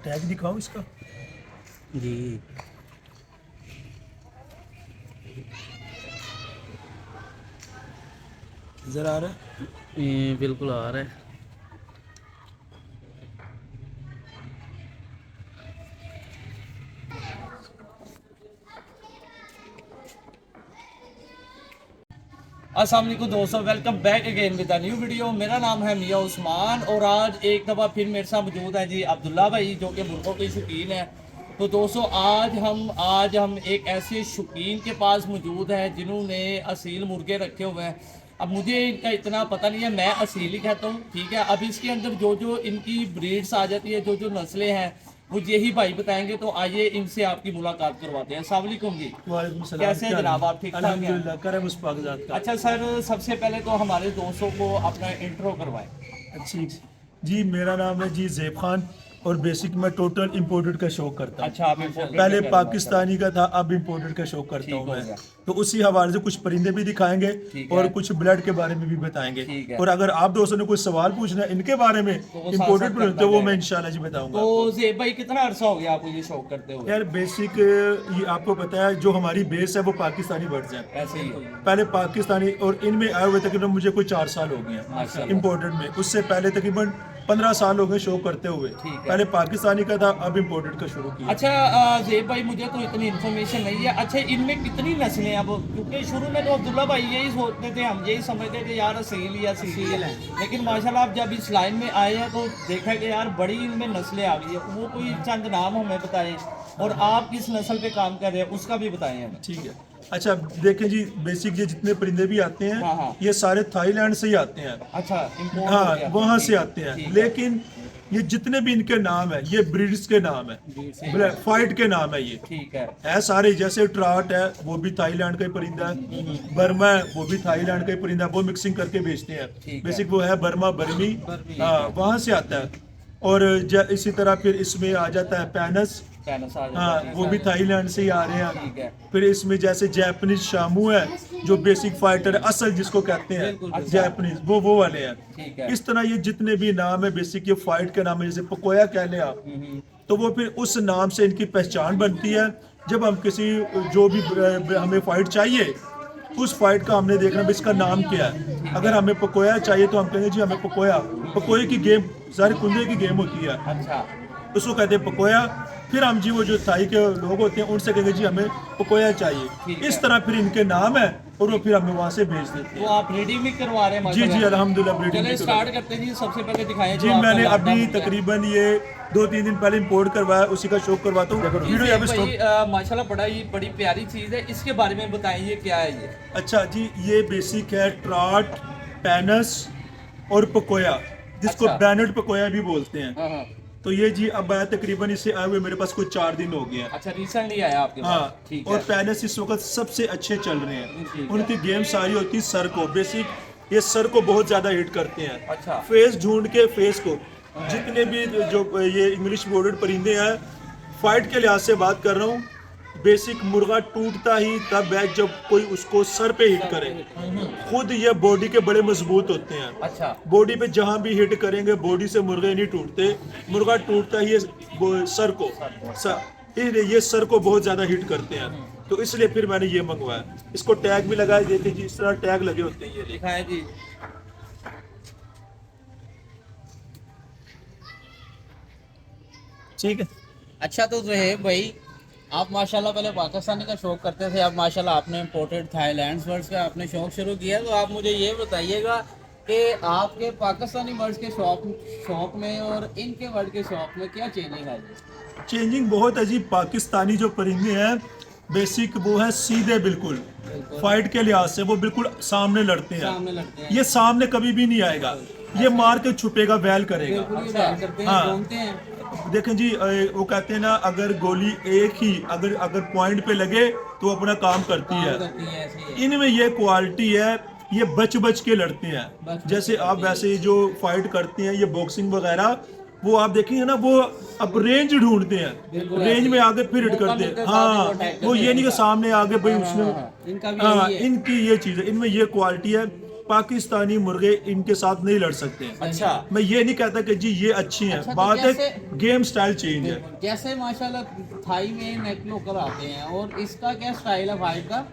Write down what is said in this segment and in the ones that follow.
Tag दिखाओ इसका। जी नजर आ रहा है? ये बिल्कुल आ रहा है। अस्सलाम वालेकुम दोस्तों, welcome back again with new video. मेरा नाम है मियां उस्मान और आज एक दफ़ा फिर मेरे साथ मौजूद है जी अब्दुल्ला भाई, जो कि मुर्गों के शौकीन है। तो दोस्तों आज हम एक ऐसे शौकीन के पास मौजूद हैं जिन्होंने असील मुर्गे रखे हुए हैं। अब मुझे इनका इतना पता नहीं है, मैं असील ही कहता हूँ, ठीक है। अब इसके अंदर जो जो इनकी ब्रीड्स आ जाती है, जो जो नस्लें हैं, वो यही भाई बताएंगे। तो आइए इनसे आपकी मुलाकात करवाते हैं। अस्सलाम वालेकुम जी। वालेकुम सलाम। कैसे हैं क्या जनाब, हाल? आप ठीक ठाक हैं? अल्हम्दुलिल्लाह, करम उस पाकज़ात का। अच्छा सर, सबसे पहले तो हमारे दोस्तों को अपना इंट्रो करवाएं। अच्छी जी, मेरा नाम है जी ज़ेब खान और बेसिक मैं टोटल इंपोर्टेड का शौक करता हूँ। अच्छा, आप import पहले करते हैं, पाकिस्तानी का था, अब इंपोर्टेड का शौक करता ठीक हूँ हो मैं। गया। तो उसी हवाले से कुछ परिंदे भी दिखाएंगे ठीक और है। कुछ ब्लड के बारे में भी बताएंगे। ठीक है। और अगर आप दोस्तों ने कोई सवाल पूछना है इनके बारे में तो वो इंपोर्टेड साथ-साथ परिंदे, करता तो वो मैं जाएगा। इंशाल्लाह जी बताऊंगा तो आपको। ज़ेब भाई, कितना अरसा हो गया आपको ये शौक करते हुए? यार बेसिक ये आपको पता है, जो हमारी बेस है वो पाकिस्तानी बर्ड्स हैं। ऐसे ही पहले पाकिस्तानी और इनमें आए हुए तकरीबन मुझे कोई 4 साल हो गए हैं माशाल्लाह। इम्पोर्टेड में। उससे पहले तकरीबन 15 साल हो गए शो करते हुए। ठीक है। पहले पाकिस्तानी का था, अब इम्पोर्टेड का शुरू किया। अच्छा ज़ेब भाई, मुझे तो इतनी इन्फॉर्मेशन नहीं है। अच्छा, इनमें कितनी नस्लें हैं अब? क्योंकि शुरू में तो अब्दुल्ला भाई यही सोचते थे, हम यही समझते थे यार असील या असील है, लेकिन माशाल्लाह आप जब इस लाइन में आए हैं तो देखा कि यार बड़ी इनमें नस्लें आ गई है। वो कोई चंद नाम हमें बताएं और आप किस नस्ल पे काम कर रहे हैं उसका भी बताएं हमें। ठीक है। अच्छा देखें जी, बेसिक ये जितने परिंदे भी आते हैं हाँ, हाँ। ये सारे थाईलैंड से ही आते हैं। अच्छा, इम्पोर्ट हो हाँ, गया। वहाँ से ठीक- आते हैं। ठीक है। लेकिन ये जितने भी इनके नाम है, ये ब्रीड्स के नाम है, फाइट के नाम है ये ठीक है। है सारे। जैसे ट्राट है, वो भी थाईलैंड का ही परिंदा है। बर्मा है, वो भी थाईलैंड का ही परिंदा है। वो मिक्सिंग करके बेचते हैं। ठीक है। बेसिक वो है बर्मा, बर्मी, हाँ, वहाँ से आता है। और इसी तरह फिर इसमें आ जाता है पैनस। पैनस आ जाता हाँ, है, वो भी थाईलैंड से ही आ रहे ठीक हैं। है। फिर इसमें जैसे जैपनीज शामू है, जो बेसिक फाइटर है, असल जिसको कहते बिल्कुल, हैं अच्छा। जैपनीज, वो वाले हैं। ठीक है। इस तरह ये जितने भी नाम है बेसिक, ये फाइट के नाम है। जैसे पकोया कह लें आप, तो वो फिर उस नाम से इनकी पहचान बनती है। जब हम किसी जो भी हमें फाइट चाहिए, उस फाइट का हमने देखना भी इसका नाम क्या है। अगर हमें पकोया चाहिए तो हम कहेंगे जी हमें पकोया। पकोए की गेम, सारे कुंदे की गेम होती है, अच्छा, उसको कहते हैं पकोया। फिर हम जी वो जो थाई के लोग होते हैं उनसे कहेंगे जी हमें पकोया ठीक चाहिए। है। इस तरह फिर इनके नाम है और वो फिर हमें वहाँ से भेज देते वो हैं। आप ब्रीडिंग भी करवा रहे हैं? जी जी, माशाल्लाह। अल्हम्दुलिल्लाह ब्रीडिंग चलिए भी स्टार्ट करवा- करते हैं जी। सबसे पहले दिखाएं जी, जो आपका मैंने लाडला अभी मुर्गा है। तकरीबन ये 2-3 दिन पहले इंपोर्ट करवाया, उसी का शौक करवाता हूँ। जी, वीडियो यहाँ पे भाई, स्टॉप। माशाल्लाह बड़ी प्यारी चीज़ है। इसके बारे में बताइए, क्या है ये? अच्छा जी, ये बेसिक है ट्राट, पैनस और पकोया, जिसको अच्छा। बैनट पकोया भी बोलते हैं। हाँ हाँ। तो ये जी अब आया, तकरीबन इसे आए हुए मेरे पास कुछ 4 दिन हो गए हैं। अच्छा, रिसेंटली आया आपके पास? हाँ, ठीक और है। पैनस इस वक्त सबसे अच्छे चल रहे ठीक हैं। है। उनकी गेम सारी होती है सर को। बेसिक ये सर को बहुत ज्यादा हिट करते हैं। अच्छा। फेस ढूंढ के फेस को, जितने भी जो ये इंग्लिश बोर्डेड परिंदे हैं, फाइट के लिहाज से बात कर रहा हूँ, बेसिक मुर्गा टूटता ही तब है जब कोई उसको सर पे हिट करे। खुद ये बॉडी के बड़े मजबूत होते हैं। अच्छा। बॉडी पे जहां भी हिट करेंगे, बॉडी से मुर्गे नहीं टूटते। मुर्गा टूटता ही सर को, इसलिए ये सर को बहुत ज्यादा हिट करते हैं। तो इसलिए फिर मैंने ये मंगवाया। इसको टैग भी लगा देते जी, इस तरह टैग लगे होते हैं। ये देखिए। दिखाएं जी। ठीक है। अच्छा, तो ज़हेब भाई, आप माशाल्लाह पहले पाकिस्तानी का शौक करते थे, अब माशाल्लाह आपने इम्पोर्टेड थाईलैंड बर्ड्स का आपने शौक शुरू किया। तो आप मुझे ये बताइएगा कि आपके पाकिस्तानी बर्ड्स के शौक में और इनके बर्ड के शौक में क्या चेंजिंग आई है? चेंजिंग बहुत अजीब। पाकिस्तानी जो परिंदे हैं बेसिक वो है सीधे, बिल्कुल फाइट के लिहाज से वो बिल्कुल सामने लड़ते हैं। सामने लगते हैं। ये सामने कभी भी नहीं आएगा, ये मार के छुपेगा, वैल करेगा। बिल्कुल ये बैन करते हैं, हाँ। घूमते हैं। देखें जी, वो कहते हैं ना, अगर गोली एक ही अगर पॉइंट पे लगे तो अपना काम करती काम है। करती है, ऐसे ही है। इनमें ये क्वालिटी है, ये बच बच के लड़ते हैं। बच जैसे के आप वैसे ही जो फाइट करते हैं, ये बॉक्सिंग वगैरह, वो आप देखेंगे ना, वो अब रेंज ढूंढते हैं, बिल्कुल रेंज ऐसे में ही। आगे फिर हिट मौका करते मिलते हैं। साथ ही वो हाँ, attack वो करते ये नहीं कि हैं। सामने आगे भाई हाँ, उसने। हाँ, हाँ। इनका भी हाँ, यही है। इनकी ये चीज़ है, इनमें ये क्वालिटी है। पाकिस्तानी मुर्गे इनके साथ नहीं लड़ सकते हैं। अच्छा मैं ये नहीं कहता कि जी ये अच्छी हैं, अच्छा, तो बात है कैसे- गेम स्टाइल चेंज है। जैसे माशाल्लाह थाई में नेक लोकर आते हैं, और इसका क्या स्टाइल है फाइट का?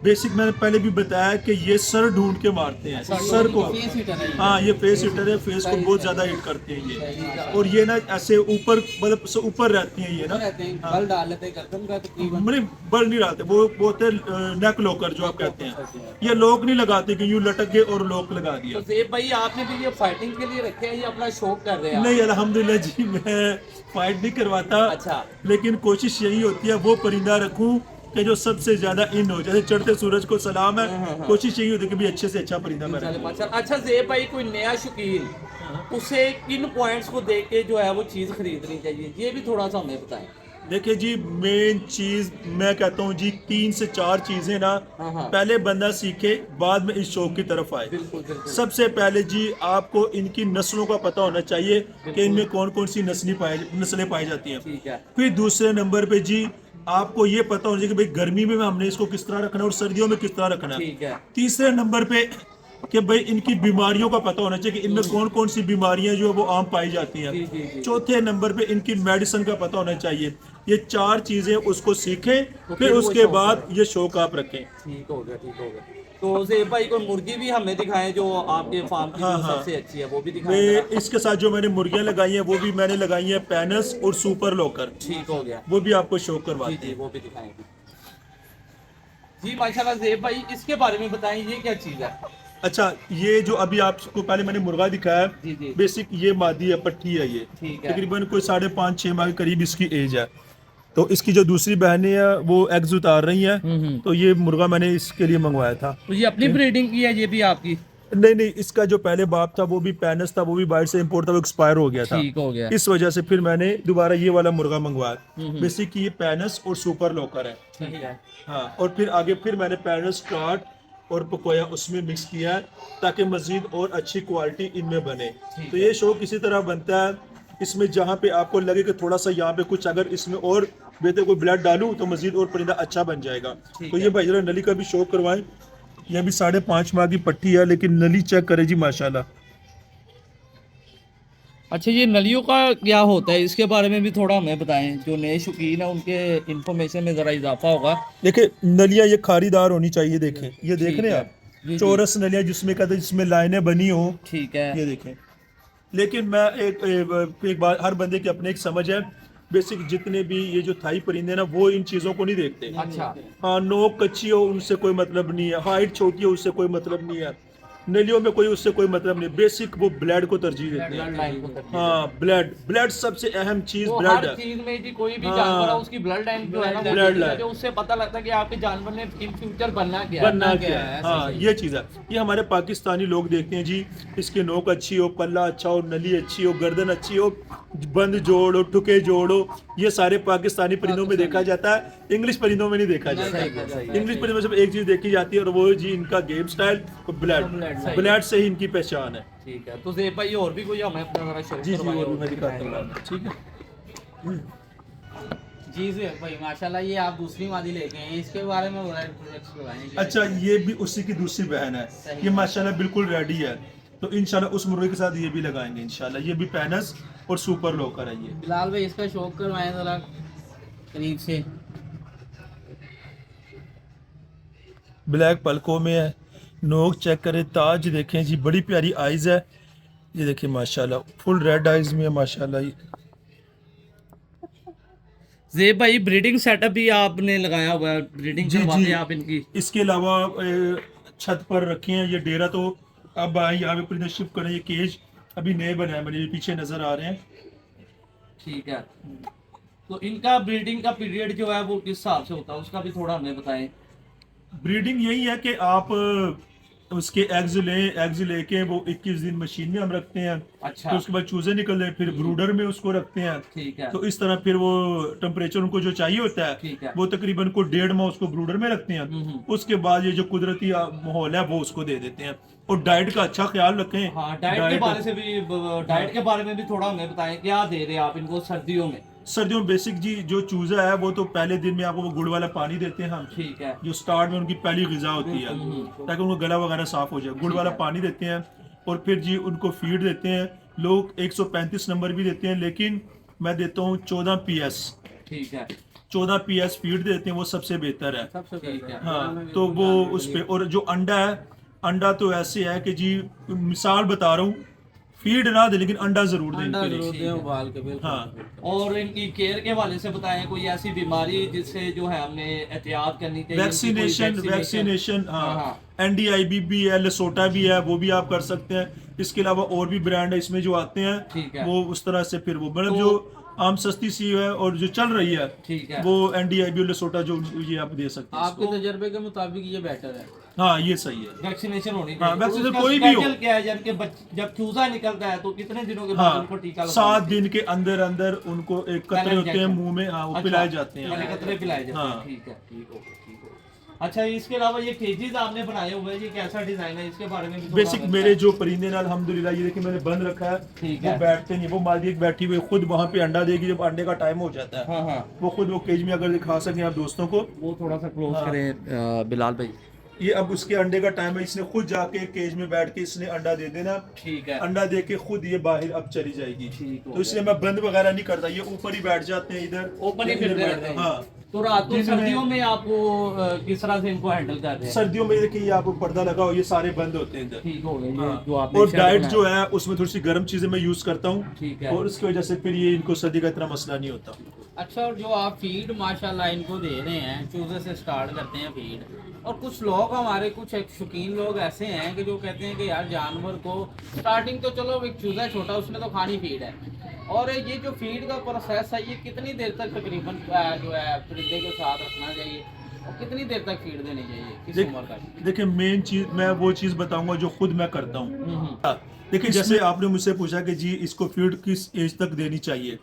बेसिक मैंने पहले भी बताया कि ये सर ढूंढ के मारते हैं, सर को। फेस हिटर है ये। हाँ, ये फेस हिटर है, फेस को बहुत ज्यादा हिट करते हैं ये। और ये ना ऐसे ऊपर, मतलब से ऊपर रहती हैं ये ना, रहते हैं, बल डाल लेते हैं गर्दन का तकरीबन। मैंने बल नहीं डालते, वो होते नेक लॉकर जो आप कहते हैं। ये लॉक नहीं लगाते कि यूं लटक गए और लॉक लगा तो दिया। ज़ेब भाई आपने भी ये फाइटिंग के लिए रखे हैं, ये अपना शौक कर रहे हैं आप? नहीं, अल्हम्दुलिल्लाह जी, मैं फाइट नहीं करवाता। अच्छा। लेकिन कोशिश यही होती है वो परिंदा रखूं कि जो सबसे ज्यादा इन हो। जैसे चढ़ते सूरज को सलाम है, कोशिश यही होती है कि भी अच्छे से अच्छा परिंदा मैं रखूं। अच्छा ज़ेब भाई, कोई नया शौकीन उसे किन पॉइंट्स को देख के जो है वो चीज़ खरीदनी चाहिए, ये भी थोड़ा सा हमें बताएं। देखिए जी, मेन चीज मैं कहता हूँ जी 3 से 4 चीजें ना, हाँ। पहले बंदा सीखे, बाद में इस शौक की तरफ आए। बिल्कुल बिल्कुल। सबसे पहले जी आपको इनकी नस्लों का पता होना चाहिए कि इनमें कौन कौन सी नस्लें पाई जाती हैं। ठीक है। फिर दूसरे नंबर पे जी आपको ये पता होना चाहिए कि भाई गर्मी में हमने इसको किस तरह रखना है और सर्दियों में किस तरह रखना है। ठीक है। तीसरे नंबर पे कि भाई इनकी बीमारियों का पता होना चाहिए कि इनमें कौन कौन सी बीमारियां जो है वो आम पाई जाती जी, जी, हैं। जी। चौथे नंबर पे इनकी मेडिसिन का पता होना चाहिए। ये 4 चीजें उसको सीखें, तो फिर फिर वो उसके शौक बाद ये शौक आप रखें। ठीक हो गया, ठीक हो गया। तो ज़ेब भाई, कोई मुर्गी भी हमें दिखाएं जो आपके फार्म की हाँ, जो हाँ। सबसे अच्छी है, वो भी दिखाएं मैं जरा। इसके साथ जो मैंने मुर्गियां लगाई हैं वो भी मैंने लगाई हैं पैनस और सुपर लोकर, ठीक हो गया। वो भी आपको शौक जी करवाती जी, है। वो भी दिखाएंगे जी। माशाल्लाह ज़ेब भाई, इसके बारे में बताएं, ये क्या चीज़ है? अच्छा, ये जो अभी आपको पहले मैंने मुर्गा दिखाया, जी, जी। बेसिक ये मादी है, पट्टी है ये। ठीक है। तकरीबन कोई 5.5-6 माह के करीब इसकी एज है। तो इसकी जो दूसरी बहनें हैं वो एग्स उतार रही हैं। तो ये मुर्गा मैंने इसके लिए मंगवाया था। तो ये अपनी ब्रीडिंग की है, ये भी आपकी? नहीं नहीं, इसका जो पहले बाप था वो भी पैनस था, वो भी बाहर से इंपोर्ट था, वो एक्सपायर हो गया था। ठीक हो गया। इस वजह से फिर मैंने दोबारा ये वाला मुर्गा मंगवाया। बेसिक ये पैनस और सुपर लोकर है। ठीक है। हाँ, और फिर आगे फिर मैंने पैनस स्टार्ट और पकोया उसमें मिक्स किया है ताकि मजीद और अच्छी क्वालिटी इनमें बने। तो ये शौक इसी तरह बनता है, इसमें जहाँ पे आपको लगे कि थोड़ा सा यहाँ पे कुछ अगर इसमें और बेहतर कोई ब्लड डालूं तो मजीद और परिंदा अच्छा बन जाएगा। तो ये भाई जरा नली का भी शौक करवाएं। ये भी 5.5 माह की पट्टी है, लेकिन नली चेक करे जी माशाल्लाह। अच्छा, ये नलियों का क्या होता है, इसके बारे में भी थोड़ा हमें बताएं, जो नए शौकीन है उनके इंफॉर्मेशन में ज़रा इजाफा होगा। देखिए, नलियां ये खारीदार होनी चाहिए। देखें, ये देख रहे हैं है। जी, आप, जी। चौरस नलियां जिसमें कहते हैं जिसमें लाइनें बनी हो, ठीक है। ये देखें। लेकिन मैं एक बात, हर बंदे की अपनी एक समझ है। बेसिक जितने भी ये जो थाई परिंदे ना, वो इन चीजों को नहीं देखते। अच्छा। हाँ, नोक कच्ची हो उनसे कोई मतलब नहीं है, हाइट छोटी हो उससे कोई मतलब नहीं है, नलियों में कोई उससे कोई मतलब नहीं। बेसिक वो ब्लड को तरजीह देते हैं। ब्लड लाइन को तरजीह। हाँ, ब्लड सबसे अहम चीज तो ब्लड हर है। चीज में जी, कोई भी हाँ। जानवर है उसकी ब्लड लाइन जो है ना, वो ब्लड देखनी है, लाइन। जो उससे पता लगता है कि आपके जानवर ने इन फ्यूचर बनना क्या है। बनना क्या है। हाँ, ये चीज़ है। ये हमारे पाकिस्तानी लोग देखते हैं जी, इसकी नोक अच्छी हो, पल्ला अच्छा हो, नली अच्छी हो, गर्दन अच्छी हो, बंद जोड़ हो, ठुके जोड़ हो, ये सारे पाकिस्तानी परिंदों में देखा जाता है, इंग्लिश परिंदों में नहीं देखा जाता। इंग्लिश परिंदों में सिर्फ एक चीज़ देखी जाती है और वो जी इनका गेम स्टाइल और ब्लड। ब्लड से ही इनकी पहचान है। ठीक है। तो ज़ेब भाई, और भी कोई हमें अपना जरा शौक जी जी, करवाएं और भी मैं दिखाएं। दिखाता हूँ, ठीक है। जी जी भाई, माशाल्लाह ये आप दूसरी मादी लेके हैं, इसके बारे में बताएं। अच्छा, ये भी उसी की दूसरी बहन है। ये माशाल्लाह बिल्कुल रेडी है। तो इंशाल्लाह उस मुर्गे के साथ ये भी लगाएंगे इंशाल्लाह। ये भी पैनस और सुपर लोकर है ये। बिलाल भाई, इसका शौक करवाएं जरा करीब से। ब्लैक पलकों में है, नोक चेक करें, ताज देखें जी, बड़ी प्यारी आइज है। ये देखिए माशाल्लाह, फुल रेड आइज में है माशाल्लाह। ये ज़ेब भाई, ब्रीडिंग सेटअप भी आपने लगाया हुआ है, ब्रीडिंग जी करवाते जी, हैं आप इनकी? इसके अलावा छत पर रखे हैं ये डेरा। तो अब आए यहाँ पे परिंदे शिफ्ट करें। ये केज अभी नए बने हैं, मेरे पीछे नजर आ रहे हैं। ठीक है। तो इनका ब्रीडिंग का पीरियड जो है वो किस हिसाब से होता है, उसका भी थोड़ा हमें बताएं। ब्रीडिंग यही है कि आप उसके एग्स लेके वो 21 दिन मशीन में हम रखते हैं। अच्छा। तो उसके बाद चूजे निकलते हैं, फिर ब्रूडर में उसको रखते हैं। ठीक है। तो इस तरह फिर वो टेम्परेचर उनको जो चाहिए होता ठीक है। है वो तकरीबन को 1.5 माह उसको ब्रूडर में रखते हैं। उसके बाद ये जो कुदरती माहौल है वो उसको दे देते हैं। और डाइट का अच्छा ख्याल रखें। हाँ, डाइट के बारे में भी थोड़ा हमें बताएं, क्या दे रहे हैं आप इनको सर्दियों में? सर्दियों में बेसिक जी जो चूजा है वो तो पहले दिन में आपको वो गुड़ वाला पानी देते हैं हम, ठीक है। जो स्टार्ट में उनकी पहली ग़िज़ा होती है ताकि उनको गला वगैरह साफ हो जाए। गुड़ वाला पानी देते हैं और फिर जी उनको फीड देते हैं। लोग 135 नंबर भी देते हैं, लेकिन मैं देता हूँ 14 PS। ठीक है। 14 PS फीड देते हैं, वो सबसे बेहतर है। सबसे ठीक है। हाँ, तो वो उस पे। और जो अंडा है, अंडा तो ऐसे है कि जी मिसाल बता रहा हूँ, फीड ना दे लेकिन अंडा जरूर दें अंडा इनके लिए। जरूर दें उबाल के, बिल्कुल। हाँ। और इनकी केयर के हवाले से बताएं, कोई ऐसी बीमारी जिससे जो है हमने एहतियात करनी चाहिए? वैक्सीनेशन हाँ। हाँ, NDIB भी है, लेसोटा भी है, वो भी आप कर सकते हैं। इसके अलावा और भी ब्रांड है इसमें जो आते ठीक है। हैं, वो उस तरह से फिर वो मतलब तो- जो आम सस्ती सी है और जो चल रही है, ठीक है। वो NDIB और लेसोटा जो ये आप दे सकते हैं। आपके तजर्बे के मुताबिक ये बेटर है? हाँ, ये सही है। वैक्सीनेशन होनी हाँ, चाहिए। वैक्सीनेशन उसका कोई भी हो। special क्या है, जब कि जब चूजा निकलता है तो कितने दिनों के बाद उनको टीका हाँ, लगता 7 दिन के अंदर अंदर उनको एक कतरे होते हैं मुंह में, हाँ, वो पिलाए जाते हैं। पहले कतरे पिलाए जाते हैं। हाँ। ठीक है, ठीक हो गया, ठीक हो गया। अच्छा, इसके अलावा ये केजेस आपने बनाए हुए हैं, ये कैसा डिजाइन है, इसके बारे में भी थोड़ा बेसिक बताएं। मेरे जो परिंदे ना अल्हम्दुलिल्लाह ये देखिए मैंने बंद रखा है, ठीक वो है। बैठते नहीं, वो मादी एक बैठी हुई खुद वहाँ पे अंडा देगी। जब अंडे का टाइम हो जाता है हाँ हाँ, वो खुद वो केज में अगर दिखा सकें आप दोस्तों को, वो थोड़ा सा क्लोज हाँ। करें बिलाल भाई। ये अब उसके अंडे का टाइम है, इसने खुद जाके केज में बैठ के इसने अंडा दे देना। ठीक है। अंडा दे के खुद ये बाहर अब चली जाएगी। ठीक हो तो इसलिए मैं बंद वगैरह नहीं करता, ये ऊपर ही बैठ जाते हैं इधर, ओपन ही इधर फिरते बैठ- रहते हैं। हाँ। तो रात को दिन में- सर्दियों में आप वो किस तरह से इनको हैंडल कर रहे हैं? सर्दियों में देखिए ये आपको पर्दा लगा हो, ये सारे बंद होते हैं इधर। ठीक हो गए ये हाँ। जो आपने और शेड डाइट बनाया। जो है उसमें थोड़ी सी गर्म चीजें मैं यूज करता हूँ, ठीक है। और उसकी वजह से फिर ये इनको सर्दी का इतना मसला नहीं होता। अच्छा, और जो आप फीड माशाल्लाह इनको दे रहे हैं, चूजे से स्टार्ट करते हैं फीड, और कुछ लोग हमारे कुछ एक शौकीन लोग ऐसे हैं कि जो कहते हैं कि यार जानवर को स्टार्टिंग तो चलो एक चूजा छोटा उसने तो खानी फीड है, और ये जो फीड का प्रोसेस है ये कितनी देर तक तकरीबन जो है परिंदे के साथ रखना चाहिए और कितनी देर तक फीड देनी चाहिए, किस उम्र तक? देखिए मेन चीज मैं वो चीज बताऊंगा जो खुद मैं करता हूँ। देखिए जैसे आपने मुझसे पूछा कि जी इसको फीड किस एज तक देनी चाहिए,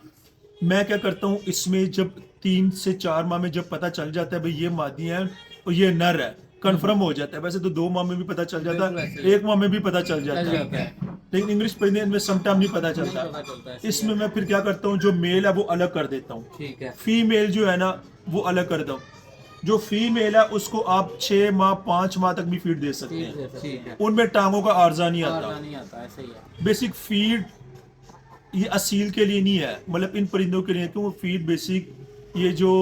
मैं क्या करता हूँ इसमें जब 3 से 4 माह में जब पता चल जाता है भाई ये मादी है और ये नर है, कंफर्म हो जाता है। वैसे तो 2 माह में भी पता चल जाता है, 1 माह में भी पता चल जाता है, लेकिन इंग्लिश परिंदे में समटाइम नहीं पता चलता। इसमें मैं फिर क्या करता हूँ, जो मेल है वो अलग कर देता हूँ, ठीक है। फीमेल जो है ना वो अलग कर दो। जो फीमेल है उसको आप 6 माह 5 माह तक भी फीड दे सकते हैं, ठीक है। उनमें टांगों का आर्जा नहीं आता। नहीं आता, ऐसे ही है। बेसिक फीड ये असील के लिए नहीं है, मतलब इन परिंदों के लिए, क्यों फीड बेसिक ये जो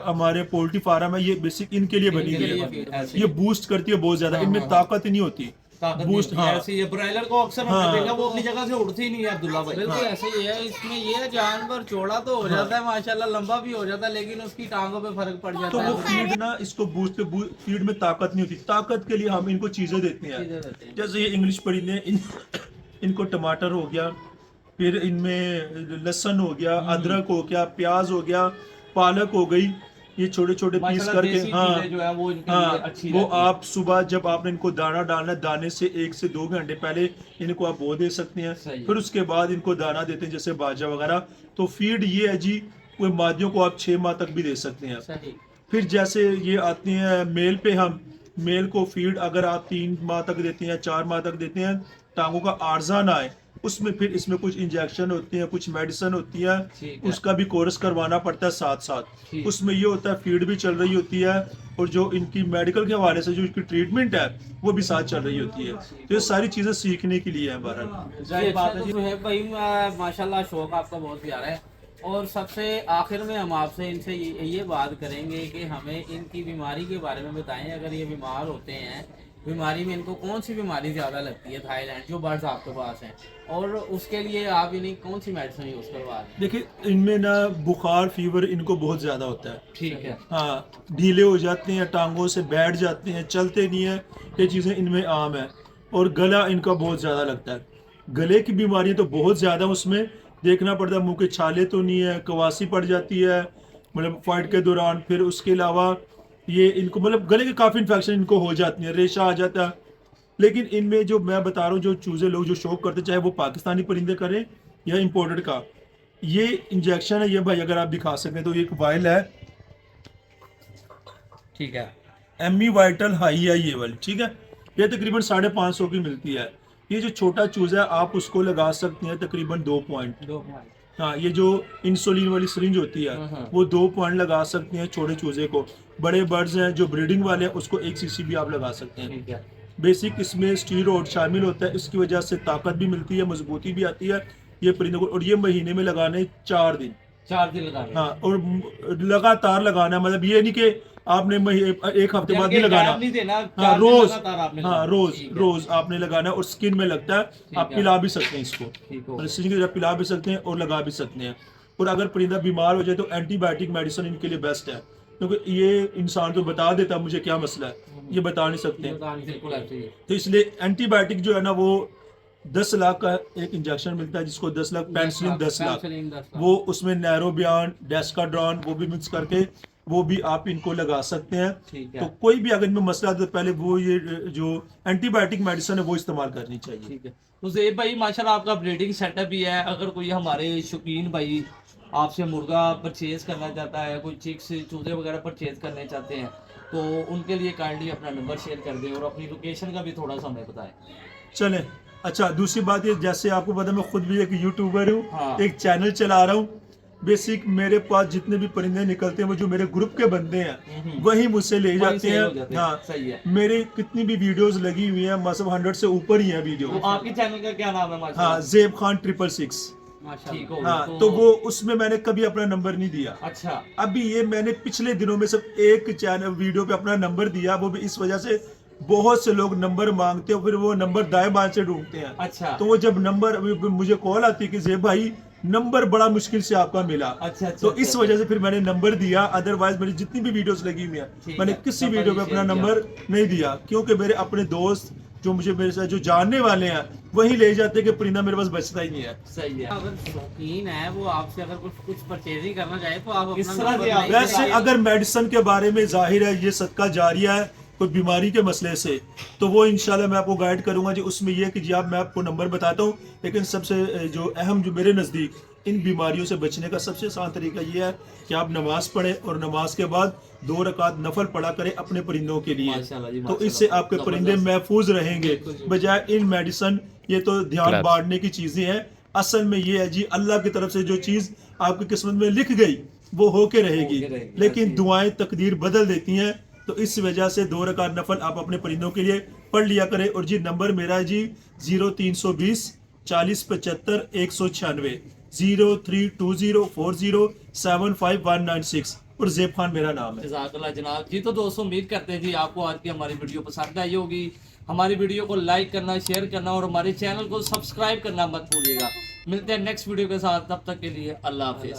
हमारे पोल्ट्री फार्म है ये बेसिक इनके लिए बनी हुई है। ये बूस्ट करती है बहुत ज्यादा, इनमें ताकत नहीं होती, बूस्ट। हाँ, ऐसे ये ब्रायलर को अक्सर हमने देखा वो अपनी जगह से उड़ती ही नहीं है अब्दुल्ला भाई। बिल्कुल ऐसे ही है। इसमें ये जानवर चौड़ा तो हो जाता है माशाल्लाह, लंबा भी हो जाता है, लेकिन उसकी टांगों पे फर्क पड़ तो जाता है। वो फीड ना इसको बूस्ट फीड में ताकत नहीं होती, ताकत के लिए हम इनको चीजें देते हैं। चीजें देते हैं। जैसे ये इंग्लिश परिंदे इनको टमाटर हो गया, फिर इनमें लहसुन हो गया, अदरक हो गया, प्याज हो गया, पालक हो गई, ये छोटे छोटे पीस माशाल्लाह करके। देसी हाँ चीजें जो है वो इनके लिए हाँ, अच्छी वो रहती हैं। आप सुबह जब आपने इनको दाना डालना है, दाने से 1 से 2 घंटे पहले इनको आप बो दे सकते हैं। सही है। फिर उसके बाद इनको दाना देते हैं जैसे बाजरा वगैरह। तो फीड ये है जी, कोई मादियों को आप 6 माह तक भी दे सकते हैं। सही। फिर जैसे ये आती हैं मेल पे, हम मेल को फीड अगर आप 3 माह तक देते हैं, 4 माह तक देते हैं, टांगों का आर्जा ना आए, उसमें फिर इसमें कुछ इंजेक्शन होती हैं, कुछ मेडिसिन होती है, ठीक है। उसका भी कोर्स करवाना पड़ता है साथ साथ। ठीक। उसमें ये होता है फीड भी चल रही होती है, और जो इनकी मेडिकल के हवाले से जो इसकी ट्रीटमेंट है वो भी साथ चल रही होती है। तो ये सारी चीजें सीखने के लिए है बहरहाल। जाहिर बात है तो जी। सुहेब भाई माशाल्लाह शौक आपका बहुत प्यारा है, और सबसे आखिर में हम आपसे इनसे ये बात करेंगे कि हमें इनकी बीमारी के बारे में बताएं। अगर ये बीमार होते हैं, बीमारी में इनको कौन सी बीमारी ज़्यादा लगती है थाईलैंड जो बर्ड्स आपके पास हैं, और उसके लिए आप इन्हें कौन सी मेडिसिन यूज़ करवा रहे हैं? देखिए इनमें ना बुखार फीवर इनको बहुत ज्यादा होता है। ठीक है। हाँ, ढीले हो जाते हैं, टांगों से बैठ जाते हैं, चलते नहीं है, ये चीज़ें इनमें आम है। और गला इनका बहुत ज़्यादा लगता है, गले की बीमारियां तो बहुत ज़्यादा, उसमें देखना पड़ता है, मुंह के छाले तो नहीं है, कवासी पड़ जाती है मतलब फाइट के दौरान। फिर उसके अलावा ये इनको मतलब गले के काफ़ी इन्फेक्शन इनको हो जाती हैं, रेशा आ जाता है। लेकिन इनमें जो मैं बता रहा हूँ, जो चूज़े लोग जो शौक करते, चाहे वो पाकिस्तानी परिंदे करें या इम्पोर्टेड का, ये इंजेक्शन है, ये भाई अगर आप दिखा सकें तो ये एक वाइल है, ठीक है। एमी वाइटल हाई है ये वाली, ठीक है। ये तकरीबन 550 की मिलती है। ये जो छोटा चूज़ा है आप उसको लगा सकते हैं तकरीबन 2 पॉइंट, हाँ, ये जो इंसुलिन वाली सिरिंज होती है वो 2 पॉइंट लगा सकते हैं छोटे चूजे को। बड़े बर्ड्स हैं जो ब्रीडिंग वाले हैं उसको 1 सीसी भी आप लगा सकते हैं। ठीक है। बेसिक इसमें स्टीरॉयड शामिल होता है, इसकी वजह से ताकत भी मिलती है, मजबूती भी आती है ये परिंदों को। और ये महीने में लगाने 4 दिन। 4 दिन लगाने। हाँ, और लगातार लगाना, मतलब ये नहीं कि आपने एक हफ्ते बाद नहीं लगाना। नहीं देना, हाँ, 4 दिन रोज, लगातार आपने हाँ लगाना। रोज ठीक है। रोज आपने लगाना है और स्किन में लगता है। आप है। पिला भी सकते हैं इसको, ठीक हो। मतलब सिरिंज की तरह पिला भी सकते हैं और लगा भी सकते हैं। और अगर परिंदा बीमार हो जाए तो एंटीबायोटिक मेडिसिन इनके लिए बेस्ट है, क्योंकि ये इंसान तो बता देता है मुझे क्या मसला है, ये बता नहीं सकते। बिल्कुल ऐसे ही है। तो इसलिए एंटीबायोटिक जो है ना वो 10 लाख का एक इंजेक्शन मिलता है, जिसको 10 लाख, पेनिसिलिन 10 लाख, पेनिसिलिन 10 लाख। वो उसमें नैरोबियान, डेस्काड्रॉन वो भी मिक्स करके वो भी आप इनको लगा सकते हैं। ठीक है। तो कोई भी अगर इनमें मसला है तो पहले वो ये जो एंटीबायोटिक मेडिसिन है वो इस्तेमाल करनी चाहिए। ठीक है। तो ज़ेब भाई माशाल्लाह आपका ब्रीडिंग सेटअप भी है, अगर कोई हमारे शौकीन भाई आपसे मुर्गा परचेज करना चाहता है, कोई चिक्स चूजे वगैरह परचेज करने चाहते हैं, तो उनके लिए काइंडली अपना नंबर शेयर कर दें और अपनी लोकेशन का भी थोड़ा सा हमें बताएं। चलें, अच्छा दूसरी बात ये, जैसे आपको पता है मैं खुद भी एक यूट्यूबर हूँ, हाँ। एक चैनल चला रहा हूँ। बेसिक मेरे पास जितने भी परिंदे निकलते हैं वो जो मेरे ग्रुप के बंदे हैं वही मुझसे ले वहीं जाते से हो जाते हैं। हैं। हाँ, सही है। मेरी कितनी भी वीडियोस लगी हुई हैं, मतलब 100 से ऊपर ही है वीडियो। तो आपके चैनल का क्या नाम है माशाल्लाह? हाँ, ज़ेब खान 666। ठीक हो हाँ, गया। तो वो उसमें मैंने कभी अपना नंबर नहीं दिया। अच्छा। अभी ये मैंने पिछले दिनों में सिर्फ एक चैनल वीडियो पे अपना नंबर दिया, वो भी इस वजह से बहुत से लोग नंबर मांगते हैं, फिर वो नंबर दाएं बाएं से ढूंढते हैं। अच्छा। तो वो जब नंबर मुझे कॉल आती है कि ज़ेब भाई नंबर बड़ा मुश्किल से आपका मिला, अच्छा, तो अच्छा, इस अच्छा। वजह से फिर मैंने नंबर दिया। अदरवाइज मेरी जितनी भी वीडियोस लगी हुई हैं ठीक मैंने है, किसी नंबर वीडियो पे नहीं अपना शेयर नंबर नहीं दिया, क्योंकि मेरे अपने दोस्त जो मुझे मेरे साथ जो जानने वाले हैं वही ले जाते हैं कि परिंदा मेरे पास बचता ही नहीं है। सही है। अगर शौकीन है वो आपसे अगर कुछ परचेजिंग करना चाहे तो आप किस अपना तरह नंबर से आप- नहीं वैसे बताइए। अगर मेडिसिन के बारे में जाहिर है ये सदका जारिया है कोई बीमारी के मसले से, तो वो इंशाल्लाह मैं आपको गाइड करूंगा जी। उसमें ये कि जी आप, मैं आपको नंबर बताता हूँ, लेकिन सबसे जो अहम जो मेरे नज़दीक इन बीमारियों से बचने का सबसे आसान तरीका ये है कि आप नमाज पढ़ें और नमाज के बाद 2 रकात नफल पढ़ा करें अपने परिंदों के लिए। माशाल्लाह जी, तो माशाल्लाह। इससे आपके परिंदे जबरदस्त। महफूज रहेंगे, बजाय इन मेडिसिन ये तो ध्यान बांटने की चीजें हैं। असल में ये है जी, अल्लाह की तरफ से जो चीज आपकी किस्मत में लिख गई वो होके रहेगी, होके रहेगी, लेकिन ऐसी है। दुआएं तकदीर बदल देती हैं। तो इस वजह से 2 रकात नफल आप अपने परिंदों के लिए पढ़ लिया करें। और जी नंबर मेरा है जी 0320 40 75 196 03204075 और ज़ेब खान मेरा नाम है। जज़ाकल्लाह जनाब जी। तो दोस्तों उम्मीद करते हैं जी आपको आज की हमारी वीडियो पसंद आई होगी। हमारी वीडियो को लाइक करना, शेयर करना और हमारे चैनल को सब्सक्राइब करना मत भूलिएगा। मिलते हैं नेक्स्ट वीडियो के साथ, तब तक के लिए अल्लाह हाफिज़।